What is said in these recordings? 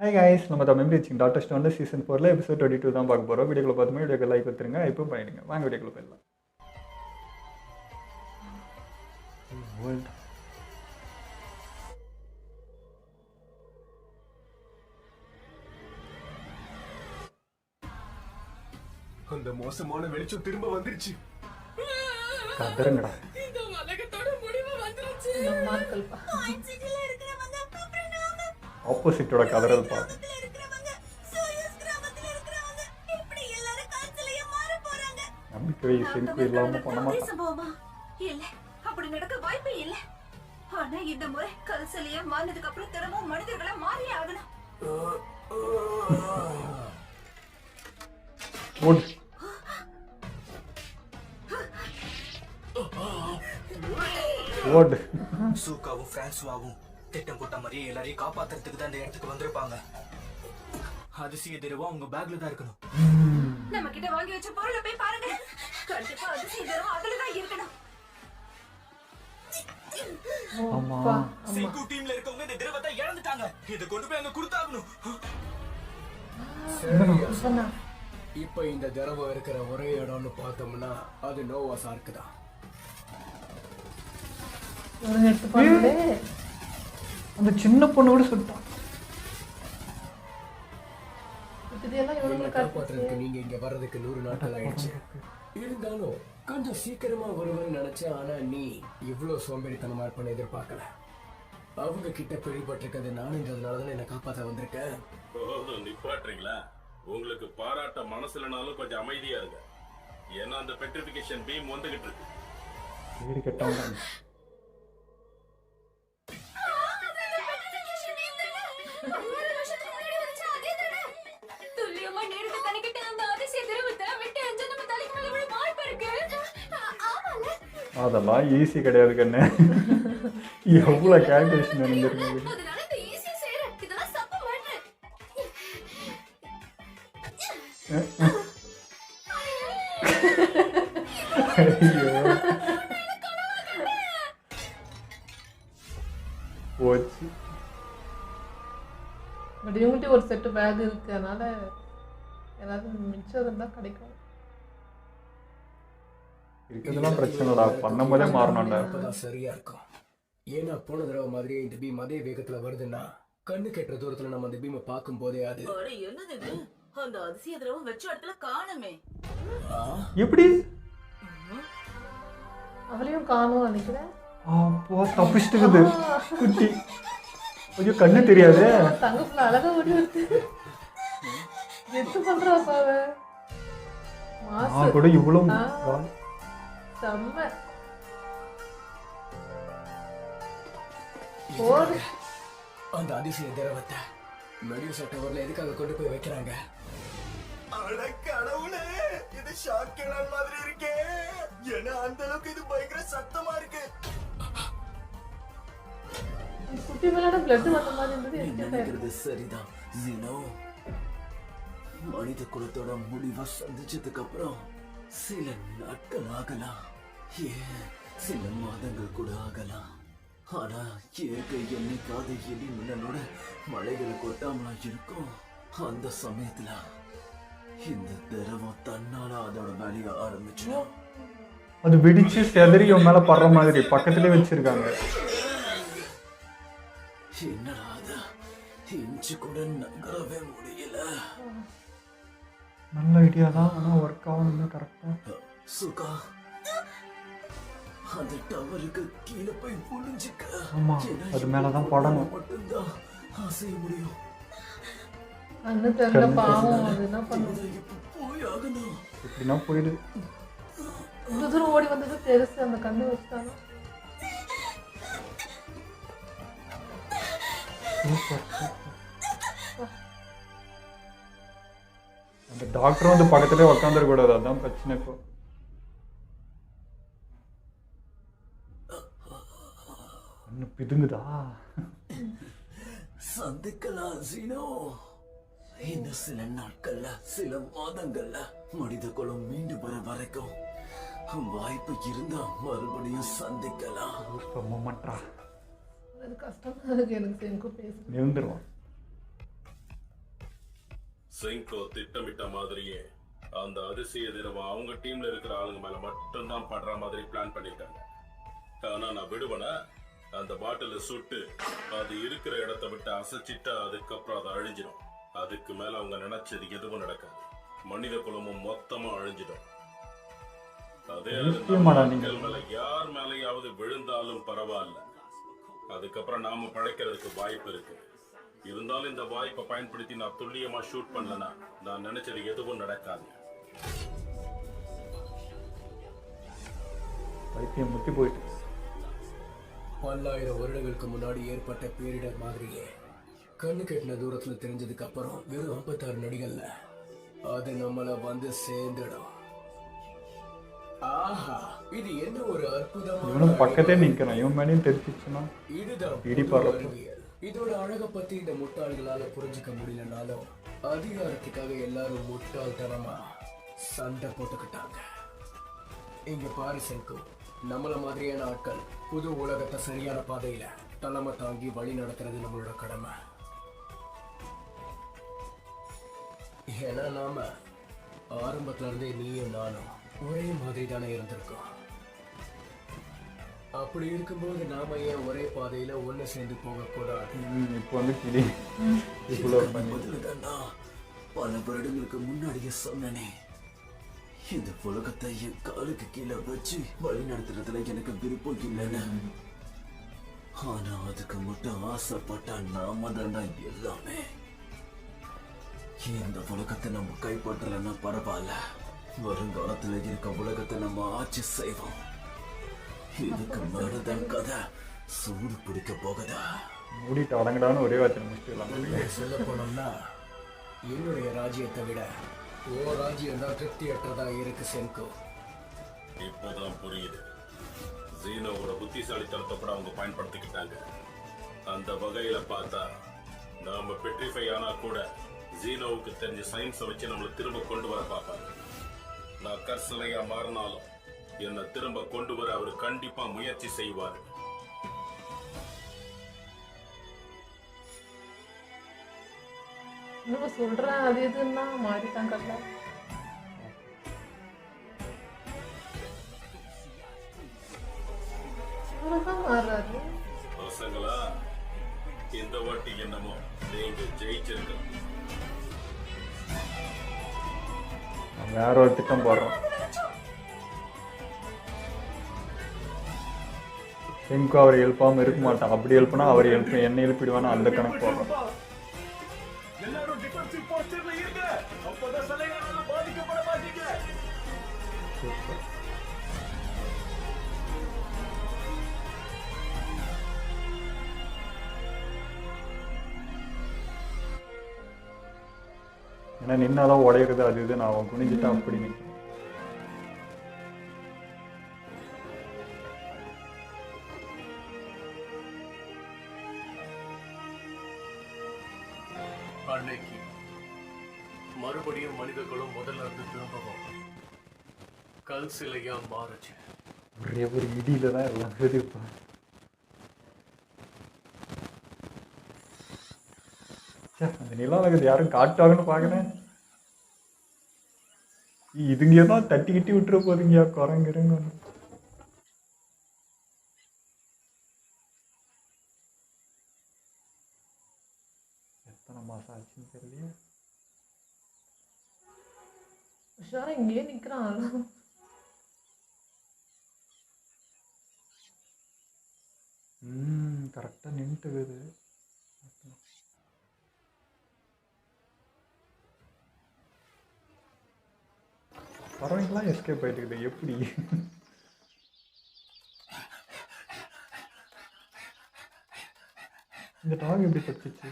Hi guys, நம்ம தமிழ் ரீச்சிங் டாட்டர் ஸ்டோனில் சீசன் 4 எபிசோட் 22 தான் பார்க்க போகிறோம். வீடியோக்குள்ள பார்த்துமே வீடியோக்கு லைக் கொடுத்துருங்க, இப்போ பண்ணிடுங்க. வாங்க வீடியோக்குள்ள போயிடலாம். அந்த மோசமான வெளிச்சம் திரும்ப வந்துருச்சு. கதறங்கடா. இந்த உலகத்தோட முடிவு வந்துருச்சு. ஆப்போசிட்டோட கதறல் பாரு. நம்பிக்கை செருக்கு இல்லாம பண்ண மாட்டான். இல்ல, அப்படி நடக்க வாய்ப்பே இல்ல. ஆனா இந்த முறை கல்சலியா மாறினதுக்கு அப்புறம் திரும்பவும் மனிதர்களா மாறியே ஆகணும். ஓடு. ஓடு. சூக்காவும் பிரான்சுவாவும் திட்டம் போட்ட மாதிரியே எல்லாரையும் காப்பாத்துறதுக்கு தான் இந்த இடத்துக்கு வந்திருப்பாங்க. அதிசய தெருவா உங்க பேக்ல தான் இருக்கணும். நம்ம கிட்ட வாங்கி வச்ச பொருளை போய் பாருங்க. கண்டிப்பா அதிசய தெருவா அதுலதான் இருக்கணும். ஆமா. சிங்கு டீம்ல இருக்கவங்க இந்த திரவத்தை இழந்துட்டாங்க. இத கொண்டு போய் அங்க கொடுத்தாகணும். இப்ப இந்த திரவம் இருக்கிற ஒரே இடம்னு பார்த்தோம்னா அது நோவா சார்க்கு தான். அந்த சின்ன பொண்ணு கூட சுட்டான். காப்பாற்றுறதுக்கு நீங்க இங்க வர்றதுக்கு 100 நாட்கள் ஆயிடுச்சு. இருந்தாலும் கொஞ்சம் சீக்கிரமா வருவேன்னு நினைச்சேன். ஆனா நீ இவ்வளவு சோம்பேறித்தனமா இருப்பேன்னு எதிர்பார்க்கல. அவங்க கிட்ட பிடிபட்டிருக்கிறது நானுங்கிறதுனாலதான் என்ன காப்பாற்ற வந்திருக்கேன். நிப்பாட்டுறீங்களா? உங்களுக்கு பாராட்ட மனசுலனாலும் கொஞ்சம் அமைதியா இருங்க. ஏன்னா அந்த பெட்ரிஃபிகேஷன் பீம் வந்துகிட்டு இருக்கு. வீடு கட்டவங்க. துல்லியமா நேரத்தை கணக்கிட்டு அந்த அதிசய திரவத்தை விட்டு அஞ்சு நம்ம தலைக்கு மேல விட வாய்ப்பு இருக்கு. ஆமால, அதெல்லாம் ஈஸி கிடையாது கண்ணு. எவ்வளவு கால்குலேஷன் நடந்திருக்கு. அதனால இந்த ஈஸி செய்யற இதெல்லாம் சப்ப மாட்டே. போச்சு. பட் இவங்கள்ட்ட ஒரு செட்டு பேக் இருக்கு, அதனால ஏதாவது மிச்சம் இருந்தால் கிடைக்கும். இருக்கிறதுலாம் பிரச்சனை இல்லடா, பண்ணும் போதே மாறணும்டா. அப்பதான் சரியா இருக்கும். ஏன்னா போன தடவை மாதிரியே இந்த பீம் அதே வேகத்துல வருதுன்னா கண்ணு கெட்டுற தூரத்துல நம்ம அந்த பீமை பார்க்கும் போதே அது அட என்னது இது? அந்த அதிசய திரவம் வச்ச இடத்துல காணுமே. எப்படி? அவளையும் காணும் நினைக்கிறேன். அப்போ தப்பிச்சுட்டுக்குது குட்டி. ஐயோ, கண்ணு தெரியாது. தங்கப்புல அழகா ஓடி வருது. எது பண்றாப்பா அவ? மாசு கூட இவ்வளவு செம்ம. ஓடு. அந்த அதிசய திரவத்தை மெடியூசா டவர்ல எதுக்காக கொண்டு போய் வைக்கிறாங்க? அட கடவுளே, இது ஷாக்கிங் மாதிரி இருக்கே. ஏன்னா அந்த அளவுக்கு இது பயங்கர சத்தமா இருக்கு. குட்டி மேலான பிளட் வந்த மாதிரி இருந்தது. நினைக்கிறது சரிதான் ஜீனோ. மனித குலத்தோட முடிவை சந்திச்சதுக்கு அப்புறம் சில நாட்கள் ஆகலாம், ஏன் சில மாதங்கள் கூட ஆகலாம். ஆனா ஏக என்னைக்காவது எலி மின்னலோட மலைகளை கொட்டாமலா இருக்கும். அந்த சமயத்துல இந்த திரவம் தன்னால அதோட வேலைய ஆரம்பிச்சிடும். அது வெடிச்சு செதறி உன் மேல படுற மாதிரி பக்கத்துலயே வச்சிருக்காங்க. என்னடா அது, இன்ச்சு கூட நகரவே முடியல. நல்ல ஐடியா தான், ஆனா ஒர்க் ஆகணும் கரெக்டா. சுகா, அந்த டவருக்கு கீழே போய் புளிஞ்சுக்க. ஆமா, அது மேலதான் படணும். மட்டும்தான் அசைய முடியும். கண்ணு தெரியல பாவம். அது என்ன பண்ணுது? இப்ப போய் ஆகணும். எப்படின்னா போயிடு. இந்த தூரம் ஓடி வந்தது பெருசு. அந்த கண்ணு வச்சுட்டாங்க. அந்த டாக்டர் வந்து பக்கத்துலேயே உக்காந்துட கூடாது, அதான் பிரச்சனை. இப்போ இன்னும் பிதுங்குதா? சந்திக்கலாம் ஜீனோ. இந்த சில நாட்கள்ல சில மாதங்கள்ல மனித குலம் மீண்டும் வர வரைக்கும் வாய்ப்பு இருந்தா மறுபடியும் சந்திக்கலாம். அது கஷ்டமா இருக்கு எனக்கு. எனக்கு பேசுறது நிறுந்துருவான். செங்கோ திட்டமிட்ட மாதிரியே அந்த அதிசய திரவம் அவங்க டீம்ல இருக்கிற ஆளுங்க மேல மட்டும்தான் படுற மாதிரி பிளான் பண்ணிருக்காங்க. ஆனா நான் விடுவேனா? அந்த பாட்டில சுட்டு அது இருக்கிற இடத்த விட்டு அசைச்சிட்டா அதுக்கப்புறம் அது அழிஞ்சிடும். அதுக்கு மேல அவங்க நினைச்சது எதுவும் நடக்காது. மனித குலமும் மொத்தமா அழிஞ்சிடும். அதே மக்கள் மேல யார் மேலேயாவது விழுந்தாலும் பரவாயில்ல, அதுக்கப்புறம் நாம பழைக்கிறதுக்கு வாய்ப்பு இருக்கு. இருந்தாலும் இந்த வாய்ப்பை பயன்படுத்தி நான் துல்லியமா ஷூட் பண்ணலனா நான் நினைச்சது எதுவும் நடக்காது. வைத்தியம் முத்தி போயிட்டு பல்லாயிரம் வருடங்களுக்கு முன்னாடி ஏற்பட்ட பேரிடர் மாதிரியே கண்ணு கெட்டின தூரத்துல தெரிஞ்சதுக்கு அப்புறம் வெறும் 56 நொடிகள்ல அது நம்மள வந்து சேர்ந்துடும். ஆஹா, இது என்ன ஒரு அற்புதமான இவனும் பக்கத்தே நிக்கிறான். இவன் மேலேயும் தெரிஞ்சிச்சுன்னா இதுதான் இடிப்பாரு. அறிவியல். இதோட அழக பத்தி இந்த முட்டாள்களால புரிஞ்சுக்க முடியலனாலும் அதிகாரத்துக்காக எல்லாரும் முட்டாள்தனமா சண்டை போட்டுக்கிட்டாங்க. இங்க பாரு சென்கு, நம்மள மாதிரியான ஆட்கள் புது உலகத்தை சரியான பாதையில தலைமை தாங்கி வழி நடத்துறது நம்மளோட கடமை. ஏன்னா நாம ஆரம்பத்துல இருந்தே நீயும் நானும் ஒரே மாதிரி தானே இருந்திருக்கோம். அப்படி இருக்கும்போது நாம ஏன் ஒரே பாதையில ஒண்ணு சேர்ந்து போக கூடாது? இப்போ வந்து கிளி இவ்வளோ பண்ணி பதில்தான் நான் பல வருடங்களுக்கு முன்னாடியே சொன்னனே. இந்த உலகத்தை என் காலுக்கு கீழே வச்சு வழி நடத்துறதுல எனக்கு விருப்பம் இல்லைன்னு. ஆனா அதுக்கு மட்டும் ஆசைப்பட்டா நாம தாண்டா எல்லாமே. இந்த உலகத்தை நம்ம கைப்பற்றலன்னா பரவாயில்ல, வருங்காலத்துல இருக்க உலகத்தை நம்ம ஆட்சி செய்வோம். இதுக்கு மேலதான் கதை சூடு பிடிக்க போகுதா? மூடிட்டு அடங்கடான்னு ஒரே வார்த்தை முடிச்சுக்கலாம். சொல்ல போனோம்னா என்னுடைய ராஜ்யத்தை விட ஓ ராஜ்யம் தான் திருப்தியற்றதா இருக்கு சென்கு. இப்போதான் புரியுது. ஜீனோவோட புத்திசாலித்தனத்தை கூட அவங்க பயன்படுத்திக்கிட்டாங்க. அந்த வகையில பார்த்தா நாம பெட்ரிஃபை ஆனா கூட ஜீனோவுக்கு தெரிஞ்ச சயின்ஸை வச்சு நம்மளை திரும்ப கொண்டு வர பார்ப்பாங்க. நான் கற்சிலையா மாறினாலும் என்னை திரும்ப கொண்டு வர அவர் கண்டிப்பா முயற்சி செய்வார். இன்னும் சொல்றேன் அது எதுன்னா மாறிட்டான் கல்ல. இவருதான் மாறுறாரு. பசங்களா, இந்த வாட்டி என்னமோ நீங்க ஜெயிச்சிருக்க. வேற ஒரு திட்டம் போடுறோம். செங்கு அவர் எழுப்பாம இருக்க மாட்டான். அப்படி எழுப்புனா அவர் என்ன எழுப்பிடுவான்னு அந்த கணக்கு போடுறோம். எல்லாரும் டிஃபென்சிவ் போஸ்டர்ல இருங்க. அப்பதான் சலைகளால பாதிக்கப்பட மாட்டீங்க. சூப்பர். ஏன்னா நின்னாதான் உடையிறது அது இது. நான் அவன் குனிஞ்சிட்டா அப்படி நிற்கிறேன். அன்னைக்கு மறுபடியும் மனிதர்களும் முதல்ல இருந்து திரும்பவும் கல் சிலையா மாறுச்சு. ஒரே ஒரு இடியில தான் எல்லாம் இருப்பான். அந்த நிலம் யாரும் காட்டுவாங்கன்னு பாக்குறேன். இதுங்க தான் தட்டி கிட்டி விட்டுற போதுங்க குரங்குறங்க. எத்தனை மாசம் ஆச்சுன்னு தெரியலையே. உஷாரா இங்கேயே நிக்கிறான். கரெக்டா நின்றுக்குது. பறவைங்களாம் எஸ்கேப் ஆயிட்டு இருக்குது. எப்படி இந்த டாக் எப்படி தப்பிச்சு?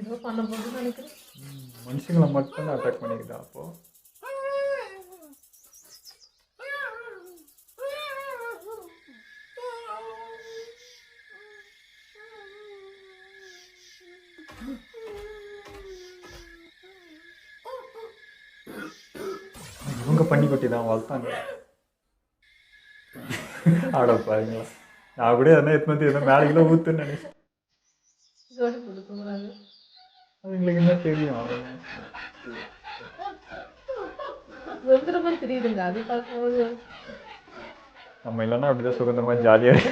ஏதோ பண்ண போகுதுன்னு நினைக்கிறேன். மனுஷங்களை மட்டும் அட்டாக் பண்ணிக்குதா? அப்போ இவங்க பண்ணிக்குட்டி தான் வளர்த்தாங்க. ஆட பாருங்களா, நான் கூட எதனா எடுத்து வந்து எதனா மேலே ஊத்துன்னு நினைச்சேன். எங்களுக்கு என்ன தெரியும் அவ்வளவுதான். சுதந்திரமா தெரியுதுங்க அது பார்க்கும்போது. நம்ம இல்லைன்னா அப்படிதான் சுதந்திரமா ஜாலியாக இருக்கு.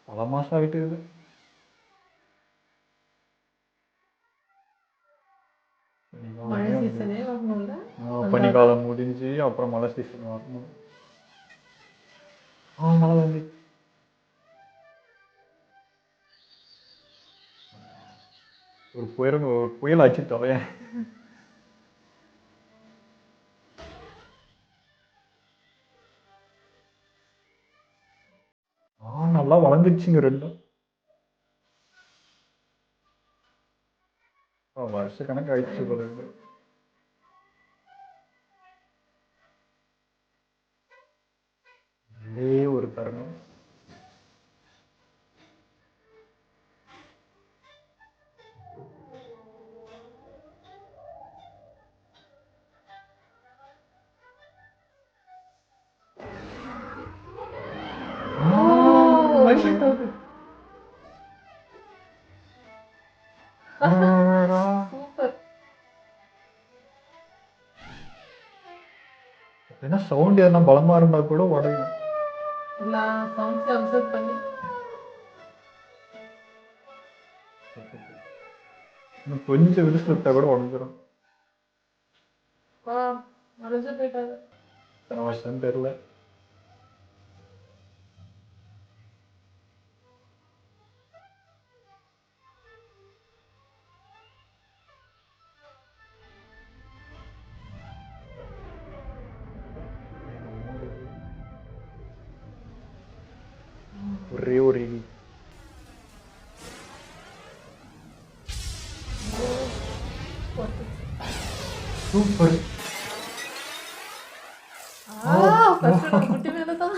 பல மாசம் ஆகிட்டு இது. மழை சீசனே வரணும்ல. பனிக்காலம் முடிஞ்சு அப்புறம் மழை சீசன் வரணும். மழை வந்து ஒரு புயல் ஆச்சு தொலையேன். நல்லா வளர்ந்துச்சுங்க ரெண்டும். வருஷ கணக்கு ஆயிடுச்சு போல இருக்கு. ஒரே ஒரு தருணம். சூப்பர். ஏன்னா சவுண்ட் எதனா பலமா இருந்தா கூட உடையும். எல்லா சவுண்ட்ஸையும் அப்சர்வ் பண்ணி இன்னும் கொஞ்சம் விரிசு விட்டா கூட உடஞ்சிரும். மறைஞ்சு போயிட்டாரு. எத்தனை வருஷம் தெரியல. ஒரே ஒரு இடி. சூப்பர். குட்டி மேல தான்.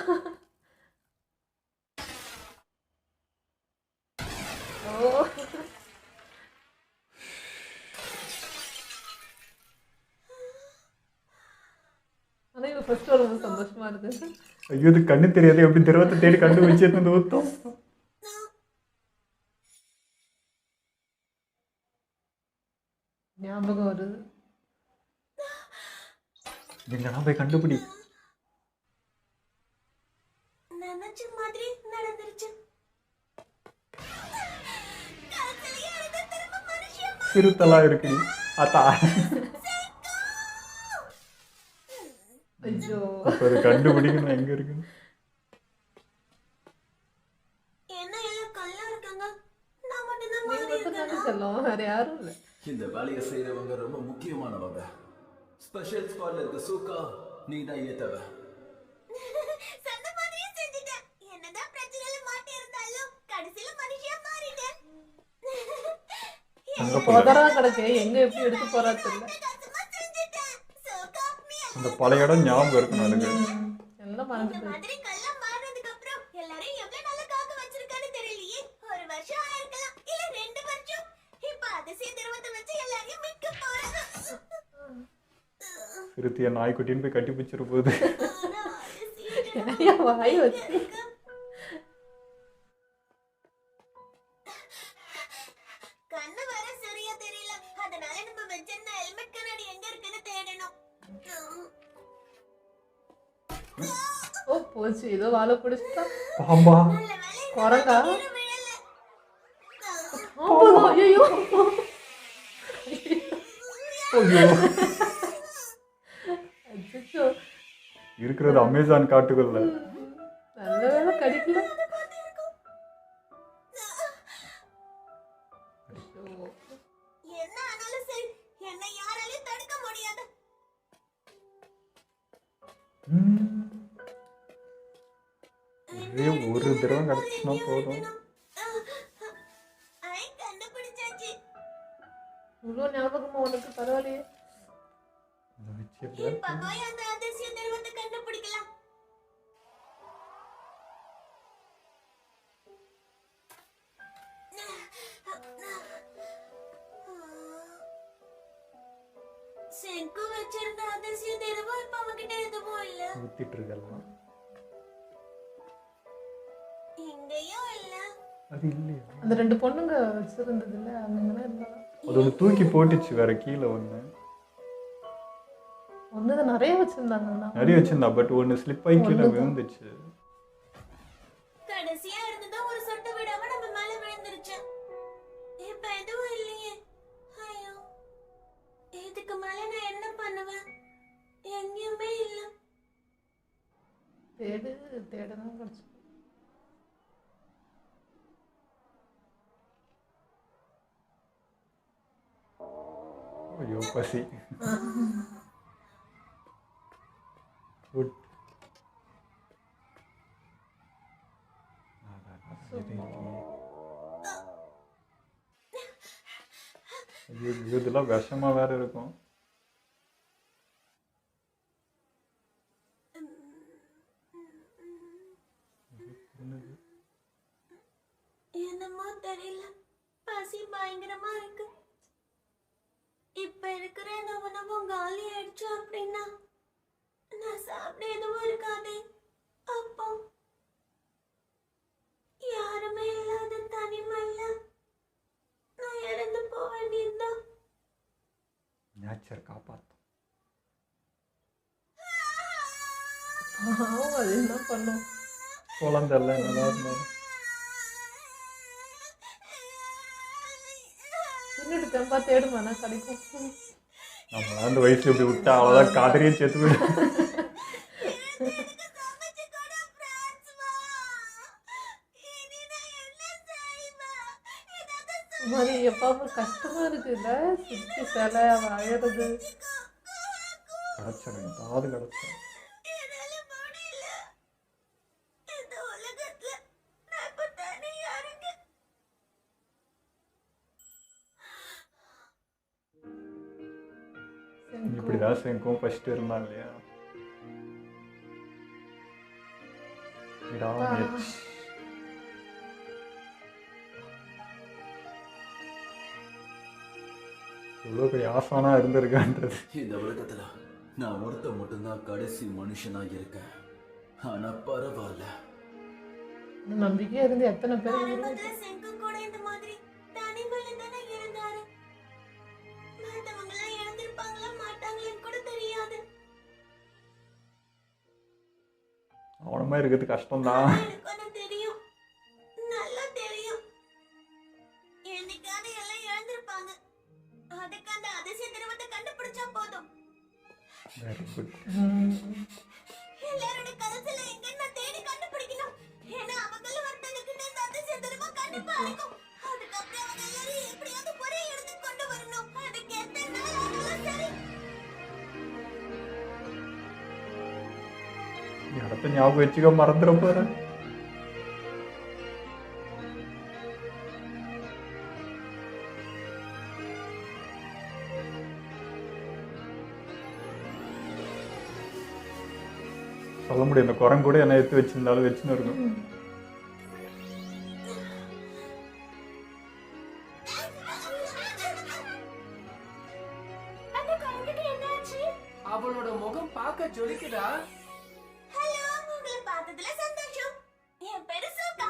ஆனா இவ ஃபர்ஸ்ட் ரொம்ப சந்தோஷமா இருக்கு. ஐயோ இது கண்ணு தெரியாது, எப்படி திரவத்தை தேடி கண்டுபிடிச்சு எடுத்து ஊத்தம். ஞாபகம் வருது. எங்கன்னா போய் கண்டுபிடி. நினைச்ச மாதிரி நடந்துருச்சு. சிறுத்தலா இருக்கு. அத்தா ஐயோ அது கண்டுபிடிக்கணும் எங்க இருக்குன்னு. என்ன எல்லாம் கல்லா இருக்காங்க, நான் மட்டும்தான் நீ மாதிரி மட்டும் தானே இருக்கேனா? செல்லம், வேற யாரும் இல்லை. இந்த வேலையை செய்யறவங்க ரொம்ப முக்கியமானவங்க. ஸ்பெஷல் ஸ்குவாட்ல இருக்க சூக்கா நீ தான் ஏத்தவ. சொன்ன மாதிரியே செஞ்சுட்டேன். என்னதான் பிரச்சனையில மாட்டி இருந்தாலும் கடைசியில மனுஷியா மாறிட்டேன். அங்க போல உதறா கிடக்கு, எங்க எப்படி எடுத்து போறா தெரியல. கஷ்டமா செஞ்சுட்டேன். So, cop me. அந்த பழைய இடம் ஞாபகம் இருக்கும் எனக்கு. எல்லாம் மறந்து இந்த போயிடுச்சு. மாதிரி கல்லா மாறினதுக்கு அப்புறம் எல்லாரையும் எவ்வளவு நல்லா காக்க வச்சிருக்கான்னு தெரியலையே. ஒரு வருஷம் ஆயிருக்கலாம், இல்ல 2 வருஷம். இப்ப அதிசய திரவத்தை வச்சு எல்லாரையும் மீட்க போறாங்க. சிறுத்தைய நாய்க்குட்டின்னு போய் கட்டி பிடிச்சிரு போகுது. ஆனா அதிசய ஏன் வாய் வச்சு கண்ணு வேற சரியா தெரியல. அதனால நம்ம வச்சிருந்த ஹெல்மெட் கண்ணாடி எங்க இருக்குன்னு தேடணும். ஓ போச்சு, ஏதோ வாழை பிடிச்சிட்டா. பாம்பா நல்ல வேளை இந்த குரங்கா? கீழே விழல. ஆமாம், ஐயோ ஐயோ அச்சச்சோ. இருக்கிறது அமேசான் காட்டுக்குள்ள. நல்ல வேலை கடிக்கல. என்ன ஆனாலும் சரி, என்னை யாராலையும் தடுக்க முடியாது. ஒரே ஒரு தடவை கிடச்சுன்னா போதும். ஐ, கண்டுபிடிச்சாச்சு. இவ்வளோ ஞாபகமா உனக்கு, பரவாயில்லையே. இப்ப போய் அந்த அதிசய திரவத்தை கண்டுபிடிக்கலாம். செங்கு வச்சிருந்த அதிசய திரவம் இப்ப அவன்கிட்ட எதுவும் இல்ல. ஊத்திட்டு இருக்கலாம். இங்கேயும் இல்ல. அது இல்லையா? அந்த 2 பொண்ணுங்க வச்சிருந்தது இல்ல அங்கங்க இருந்தா. அது ஒன்று தூக்கி போட்டுச்சு வேற கீழே ஒன்று. ஒண்ணுதான் நிறைய வச்சிருந்தாங்கண்ணா. நிறைய வச்சிருந்தா பட் ஒன்று ஸ்லிப் ஆகி கீழே விழுந்துச்சு. கடைசியா இருந்ததும் ஒரு சொட்டு விடாம நம்ம மேல விழுந்துருச்சு. இப்ப எதுவும் இல்லையே. ஐயோ, இதுக்கு மேல நான் என்ன பண்ணுவேன்? எங்கேயுமே இல்ல. தேடதான் கிடைச்சு. ஐயோ பசி. குட். ஐயோ இதெல்லாம் விஷமா வேற இருக்கும். என்னமோ தெரியல, பசி பயங்கரமா இருக்கு. இப்ப இருக்கிற இந்த உணவும் காலி ஆயிடுச்சு அப்படின்னா நான் சாப்பிட எதுவும் இருக்காதே. அப்போ யாருமே இல்லாத தனிமையில நான் இறந்து போக வேண்டியதுதான். நேச்சர் காப்பாற்றும். அது என்ன பண்ணும்? குழந்தைல என்னதான் இருந்தாலும் பின்னாடி தெம்பா தேடுமாண்ணா கிடைக்கும். நம்மளா அந்த வயசுல இப்படி விட்டா அவ்வளோதான் காதலியே சேர்த்து விடு. மாதிரி எப்பாவும் கஷ்டமா இருக்குல்ல, சுற்றி சிலை அழறது. கிடைச்சிடும், ஏதாவது கிடைச்சிடும். என்னால முடியல. இந்த உலகத்துல நான் இப்ப தனியா இருக்கேன். இப்படிதான் செங்கும் ஃபர்ஸ்ட் இருந்தான் இல்லையா? விடாமுயற்சி. எவ்வளோ பெரிய ஆசானா இருந்திருக்கான்றது. இந்த உலகத்துல நான் ஒருத்த மட்டும்தான் கடைசி மனுஷனா இருக்கேன். ஆனா பரவாயில்ல. நம்பிக்கையா இருந்து எத்தனை பேர் ஆரம்பத்துல செங்கு கூட இந்த மாதிரி தனிமையில தானே இருந்தாரு. மத்தவங்க எல்லாம் இழந்திருப்பாங்களா மாட்டாங்களான்னு கூட தெரியாது. அவனமா இருக்கிறது கஷ்டம்தான். எனக்கு ஒண்ணு தெரியும், நல்லா தெரியும். என்னைக்காவது எல்லாம் இழந்திருப்பாங்க. அதுக்கு அந்த அதிசய திரவத்தை கண்டுபிடிச்சா போதும். Very good. எல்லாரோட கலசல எங்கன்னு நான் தேடி கண்டுபிடிக்கணும். ஏன்னா அவங்கள ஒருத்தங்க கிட்ட இந்த அதிசய திரவம் கண்டிப்பா இருக்கும். அதுக்கப்புறம் அவங்க எல்லாரும் எப்படியாவது ஒரே இடத்துக்கு கொண்டு வரணும். அதுக்கு எத்தனை நாள் ஆனாலும் சரி. இடத்த ஞாபகம் வச்சுக்க மறந்துட போறேன். சொல்ல முடியும், இந்த குரங்கு கூட என்ன எடுத்து வச்சிருந்தாலும் வச்சுன்னு இருக்கும். அந்த குரங்குக்கு என்னாச்சு? அவளோட முகம் பார்க்க ஜொலிக்குதா? ஹலோ, உங்களை பார்த்ததுல சந்தோஷம். என் பேரு சோகா.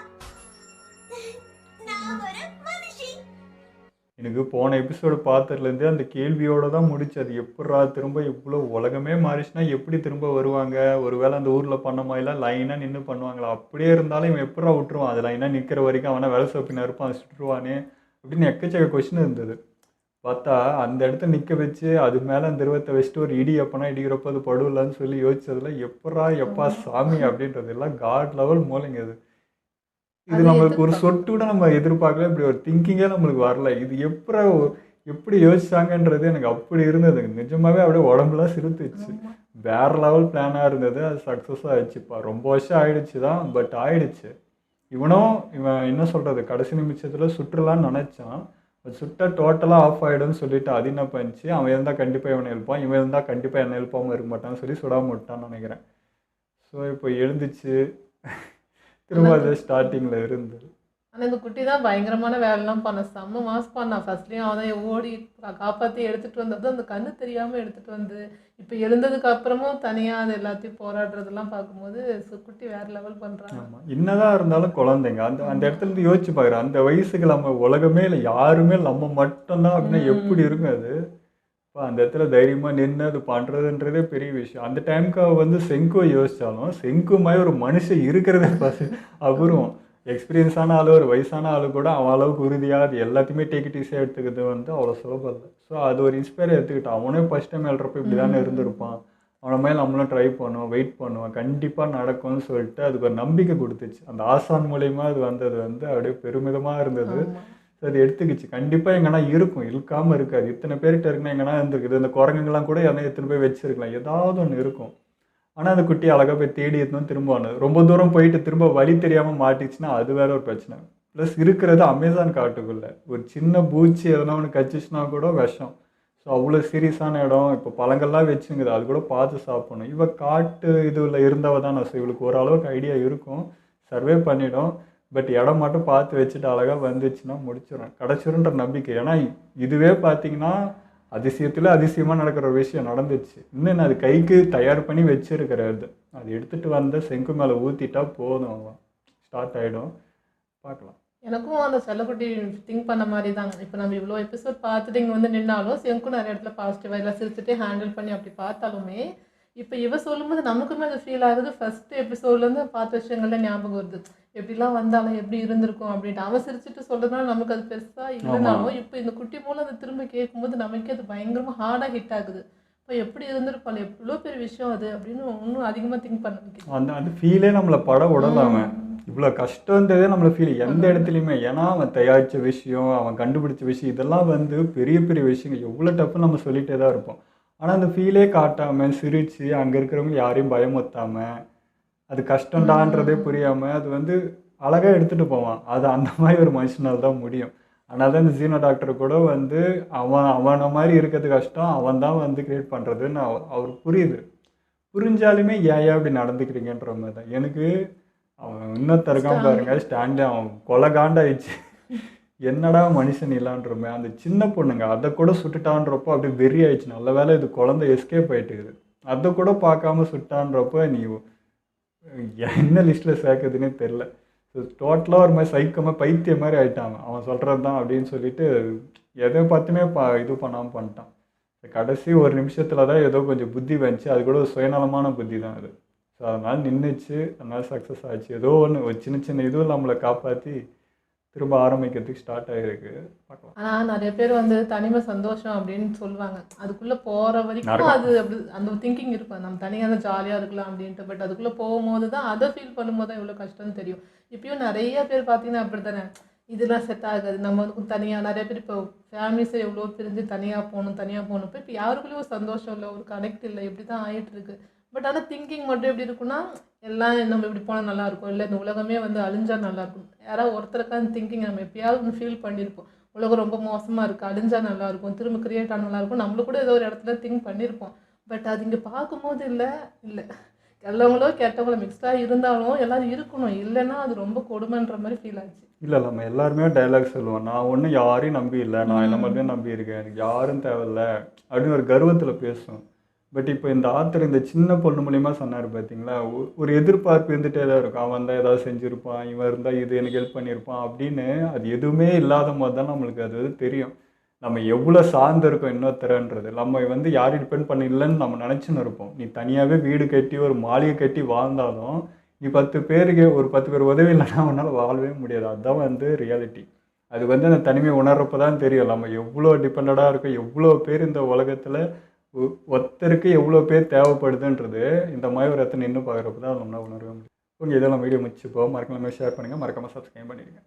நான் ஒரு மனுஷி. எனக்கு போன எபிசோடு பார்த்ததுலேருந்தே அந்த கேள்வியோட தான் முடிச்சு. அது எப்படா திரும்ப இவ்வளோ உலகமே மாறிச்சுன்னா எப்படி திரும்ப வருவாங்க? ஒருவேளை அந்த ஊரில் பண்ண மாதிரிலாம் லைனாக நின்று பண்ணுவாங்களா? அப்படியே இருந்தாலும் இவன் எப்படா விட்டுருவான்? அது லைனாக நிற்கிற வரைக்கும் அவனை வேலை சோப்பினா இருப்பான், அதை சுட்டுருவானே அப்படின்னு எக்கச்சக்க கொஸ்டின் இருந்தது. பார்த்தா அந்த இடத்த நிற்க வச்சு அது மேலே அந்த திரவத்தை வச்சுட்டு ஒரு இடி எப்போனா இடிக்கிறப்போ அது படுவில்லன்னு சொல்லி யோசிச்சதுல எப்பா சாமி அப்படின்றது எல்லாம் காட் லெவல் மூலைங்க. அது இது நம்மளுக்கு ஒரு சொட்டு கூட நம்ம எதிர்பார்க்கல, இப்படி ஒரு திங்கிங்கே நம்மளுக்கு வரல. இது எப்படி யோசிச்சாங்கன்றது எனக்கு அப்படி இருந்தது. நிஜமாவே அப்படியே உடம்புலாம் சிறுத்துச்சு. வேற லெவல் பிளானாக இருந்தது. அது சக்ஸஸாக ஆயிடுச்சுப்பா. ரொம்ப வருஷம் ஆயிடுச்சு தான், பட் ஆயிடுச்சு. இவன் என்ன சொல்றது, கடைசி நிமிஷத்தில் சுற்றுலான்னு நினைச்சான். சுட்டா டோட்டலாக ஆஃப் ஆகிடும்னு சொல்லிட்டு அது என்ன பண்ணிச்சு, அவன் இருந்தால் கண்டிப்பாக இவனை எழுப்பான், இவன் இருந்தால் கண்டிப்பாக என்னை எழுப்பாமல் இருக்க மாட்டான்னு சொல்லி சுடாம விட்டான்னு நினைக்கிறேன். ஸோ இப்போ எழுந்துச்சு திரும்ப அது ஸ்டார்டிங்கில் இருந்து. ஆனால் இந்த குட்டி தான் பயங்கரமான வேலைலாம் பண்ண செம்ம மாஸ் பண்ணான். ஃபர்ஸ்ட்லேயும் அவன் தான் ஓடி காப்பாற்றி எடுத்துகிட்டு வந்தது அந்த கண்ணு தெரியாமல் எடுத்துகிட்டு வந்து இப்போ எழுந்ததுக்கு அப்புறமும் தனியாக அது எல்லாத்தையும் போராடுறதெல்லாம் பார்க்கும்போது குட்டி வேறு லெவல் பண்ணுறாங்க. ஆமாம், என்னதான் இருந்தாலும் குழந்தைங்க அந்த அந்த இடத்துல இருந்து யோசிச்சு பார்க்குறேன், அந்த வயசுக்கு நம்ம உலகமே இல்லை, யாருமே நம்ம மட்டும்தான் அப்படின்னா எப்படி இருக்கும் அது. இப்போ அந்த இடத்துல தைரியமாக நின்று அது பண்ணுறதுன்றதே பெரிய விஷயம். அந்த டைமுக்கு அவள் வந்து செங்குவை யோசித்தாலும் செங்கு மாதிரி ஒரு மனுஷன் இருக்கிறதே அபூர்வம். எக்ஸ்பீரியன்ஸான ஆள், ஒரு வயசான ஆள் கூட அவன் அளவுக்கு உறுதியாக அது எல்லாத்தையுமே டேக் இட் ஈஸியாக எடுத்துக்கிறது வந்து அவ்வளோ சுலபம் இல்லை. ஸோ அது ஒரு இன்ஸ்பயர் எடுத்துக்கிட்டான். அவனே ஃபஸ்ட் டைம் எழுறப்ப இப்படி தானே இருந்திருப்பான், அவனை மேலே நம்மளும் ட்ரை பண்ணுவோம், வெயிட் பண்ணுவோம், கண்டிப்பாக நடக்கும்னு சொல்லிட்டு அதுக்கு ஒரு நம்பிக்கை கொடுத்துச்சு. அந்த ஆசான் மூலயமா அது வந்தது வந்து அப்படியே பெருமிதமாக இருந்தது. ஸோ அது எடுத்துக்கிச்சு, கண்டிப்பாக எங்கன்னா இருக்கும், இருக்காமல் இருக்காது. இத்தனை பேர்கிட்ட இருக்குன்னா எங்கன்னா இருந்திருக்குது. இந்த குரங்குங்கெல்லாம் கூட எதனா எத்தனை போய் வச்சிருக்கலாம், ஏதாவது ஒன்று இருக்கும். ஆனால் அந்த குட்டி அழகாக போய் தேடி எடுத்துன்னு திரும்ப வந்தது. ரொம்ப தூரம் போயிட்டு திரும்ப வழி தெரியாமல் மாட்டிச்சுன்னா அது வேற ஒரு பிரச்சனை. ப்ளஸ் இருக்கிறது அமேசான் காட்டுக்குள்ளே, ஒரு சின்ன பூச்சி எதனா ஒன்று கச்சிச்சுன்னா கூட விஷம். ஸோ அவ்வளோ சீரியஸான இடம். இப்போ பழங்கள்லாம் வச்சுங்குது, அது கூட பார்த்து சாப்பிடணும். இவள் காட்டு இதுவில் இருந்தவ தான். நான் இவளுக்கு ஓரளவுக்கு ஐடியா இருக்கும், சர்வே பண்ணிடும். பட் இடம் மட்டும் பார்த்து வச்சுட்டு அழகாக வந்துச்சுன்னா முடிச்சிடும், கிடச்சிருன்ற நம்பிக்கை. ஏன்னா இதுவே பார்த்தீங்கன்னா அதிசயத்தில் அதிசயமாக நடக்கிற ஒரு விஷயம் நடந்துச்சு. இன்னும் அது கைக்கு தயார் பண்ணி வச்சிருக்கிறது, அது எடுத்துகிட்டு வந்த செங்கு மேலே ஊற்றிட்டா போதும், அவன் ஸ்டார்ட் ஆகிடும். பார்க்கலாம். எனக்கும் அந்த செல்லக்குட்டி திங்க் பண்ண மாதிரி தான். இப்போ நம்ம இவ்வளோ எபிசோட் பார்த்துட்டு இங்கே வந்து நின்னாலும் செங்கும் நிறைய இடத்துல பாசிட்டிவாக எல்லாம் சிரிச்சுட்டு ஹேண்டில் பண்ணி அப்படி பார்த்தாலுமே இப்போ இவ சொல்லும்போது நமக்குமே அது ஃபீல் ஆகுது. ஃபர்ஸ்ட் எபிசோட்லேருந்து பார்த்த விஷயங்கள்ல ஞாபகம் வருது, எப்படிலாம் வந்தாலும் எப்படி இருந்திருக்கும் அப்படின்ட்டு. அவன் சிரிச்சுட்டு சொல்கிறதுனால நமக்கு அது பெருசாக இல்லைனாலும் இப்போ இந்த குட்டி மூலம் அதை திரும்ப கேட்கும்போது நமக்கே அது பயங்கரமாக ஹார்டாக ஹிட் ஆகுது. இப்போ எப்படி இருந்திருப்பாள், எவ்வளோ பெரிய விஷயம் அது அப்படின்னு இன்னும் அதிகமாக திங்க் பண்ண வைக்குது. அந்த அந்த ஃபீலே நம்மளை பட விடலாம, இவ்வளோ கஷ்டன்றதே நம்மளை ஃபீல் எந்த இடத்துலையுமே. ஏன்னா அவன் தயாரித்த விஷயம், அவன் கண்டுபிடிச்ச விஷயம், இதெல்லாம் வந்து பெரிய பெரிய விஷயங்கள், எவ்வளோ டப்புன்னு நம்ம சொல்லிகிட்டே தான் இருப்போம். ஆனால் அந்த ஃபீலே காட்டாமல் சிரித்து அங்கே இருக்கிறவங்க யாரையும் பயமுறுத்தாமல், அது கஷ்டம்டான்றதே புரியாமல் அது வந்து அழகாக எடுத்துகிட்டு போவான். அது அந்த மாதிரி ஒரு மனுஷனால் தான் முடியும். ஆனால் தான் இந்த ஜீனோ டாக்டர் கூட வந்து அவனை மாதிரி இருக்கிறது கஷ்டம், அவன் தான் வந்து கிரியேட் பண்ணுறதுன்னு அவருக்கு புரியுது. புரிஞ்சாலுமே ஏன் அப்படி நடந்துக்கிறீங்கன்ற மாதிரி தான் எனக்கு. அவன் இன்னும் தருக்காம பாருங்க, ஸ்டாண்டே அவன் கொலை காண்டாயிடுச்சு. என்னடா மனுஷன் இல்லான்றமே. அந்த சின்ன பொண்ணுங்க அதை கூட சுட்டுட்டான்றப்போ அப்படியே வெறி ஆயிடுச்சு. நல்ல வேலை இது குழந்தை எஸ்கேப் ஆகிட்டுக்குது, அதை கூட பார்க்காம சுட்டான்றப்போ நீ என்ன லிஸ்ட்டில் சேர்க்குதுன்னே தெரில. ஸோ டோட்டலாக ஒரு மாதிரி சைக்கமாக பைத்தியம் மாதிரி ஆகிட்டாங்க. அவன் சொல்கிறது தான் அப்படின்னு சொல்லிட்டு எதை பார்த்துமே இது பண்ணாமல் பண்ணிட்டான். கடைசி ஒரு நிமிஷத்தில் தான் ஏதோ கொஞ்சம் புத்தி வந்துச்சு, அது கூட ஒரு சுயநலமான புத்தி தான் அது. ஸோ அதனால் நின்றுச்சு, அதனால் சக்ஸஸ் ஆச்சு. ஏதோ ஒன்று ஒரு சின்ன சின்ன இதுவும் நம்மளை காப்பாற்றி திரும்ப ஆரம்பிக்கிறதுக்கு ஸ்டார்ட் ஆகிருக்கு. பார்க்கலாம். ஆனால் நிறைய பேர் வந்து தனிமை சந்தோஷம் அப்படின்னு சொல்லுவாங்க. அதுக்குள்ளே போகிற வரைக்கும் அது அப்படி அந்த திங்கிங் இருக்கும், நம்ம தனியாக தான் ஜாலியாக இருக்கலாம் அப்படின்ட்டு. பட் அதுக்குள்ளே போகும்போது தான் அதை ஃபீல் பண்ணும்போது தான் இவ்வளோ கஷ்டம்னு தெரியும். இப்பயும் நிறைய பேர் பார்த்தீங்கன்னா அப்படி தானே, இதெல்லாம் செட் ஆகாது, நம்ம வந்து தனியாக. நிறைய பேர் இப்போ ஃபேமிலிஸை எவ்வளோ பிரிஞ்சு தனியாக போகணும் இப்போ யாருக்குள்ளேயும் ஒரு சந்தோஷம் இல்லை, ஒரு கனெக்ட் இல்லை, இப்படி தான் ஆகிட்டு இருக்கு. பட் ஆனால் திங்கிங் மட்டும் எப்படி இருக்குன்னா, எல்லாம் நம்ம இப்படி போனால் நல்லாயிருக்கும், இல்லை இந்த உலகமே வந்து அழிஞ்சால் நல்லாயிருக்கும். யாராவது ஒருத்தருக்கான திங்கிங் நம்ம எப்பயாவது ஒன்று ஃபீல் பண்ணியிருப்போம், உலகம் ரொம்ப மோசமாக இருக்குது, அழிஞ்சால் நல்லாயிருக்கும், திரும்ப கிரியேட் ஆனால் நல்லாயிருக்கும், நம்மளும் கூட ஏதோ ஒரு இடத்துல திங்க் பண்ணியிருப்போம். பட் அது இங்கே பார்க்கும்போது இல்லை நல்லவங்களோ கெட்டவங்களோ மிக்ஸ்டாக இருந்தாலும் எல்லோரும் இருக்கணும், இல்லைன்னா அது ரொம்ப கொடுமைன்ற மாதிரி ஃபீல் ஆச்சு. இல்லை நம்ம எல்லாருமே டைலாக் சொல்லுவோம், நான் ஒன்றும் யாரையும் நம்பி இல்லை, நான் என்ன மட்டும் நம்பி இருக்கேன், எனக்கு யாரும் தேவையில்லை அப்படின்னு ஒரு கர்வத்தில் பேசுவோம். பட் இப்போ இந்த ஆத்தர் இந்த சின்ன பொண்ணு மூலிமா சொன்னார் பார்த்தீங்களா, ஒரு எதிர்பார்ப்பு இருந்துகிட்டே தான் இருக்கும். அவன் தான் ஏதாவது செஞ்சுருப்பான், இவன் இருந்தால் இது எனக்கு ஹெல்ப் பண்ணியிருப்பான் அப்படின்னு. அது எதுவுமே இல்லாத போது தான் நம்மளுக்கு அது தெரியும் நம்ம எவ்வளோ சார்ந்து இருக்கோம் இன்னொருத்தரன்றது. நம்ம வந்து யாரும் டிபெண்ட் பண்ண இல்லைன்னு நம்ம நினச்சின்னு இருப்போம். நீ தனியாகவே வீடு கட்டி ஒரு மாளிகை கட்டி வாழ்ந்தாலும் நீ 10 பேருக்கு ஒரு 10 பேர் உதவி இல்லைன்னா அவனால் வாழவே முடியாது. அதுதான் வந்து ரியாலிட்டி. அது வந்து அந்த தனிமையை உணர்றப்போ தான் தெரியும் நம்ம எவ்வளோ டிபெண்டடாக இருக்கோம், எவ்வளோ பேர் இந்த உலகத்தில் ஒருத்தருக்கு எவ்வளோ பேர் தேவைப்படுதுன்றது இந்த மாதிரி ஒரு இடத்துல நின்று பார்க்குறப்ப தான் நம்மளால் உணரவே முடியும். உங்கள் இதெல்லாம் வீடியோ முடிச்சுப்போம். மறக்காம ஷேர் பண்ணுங்கள், மறக்காமல் சப்ஸ்கிரைப் பண்ணிடுங்க.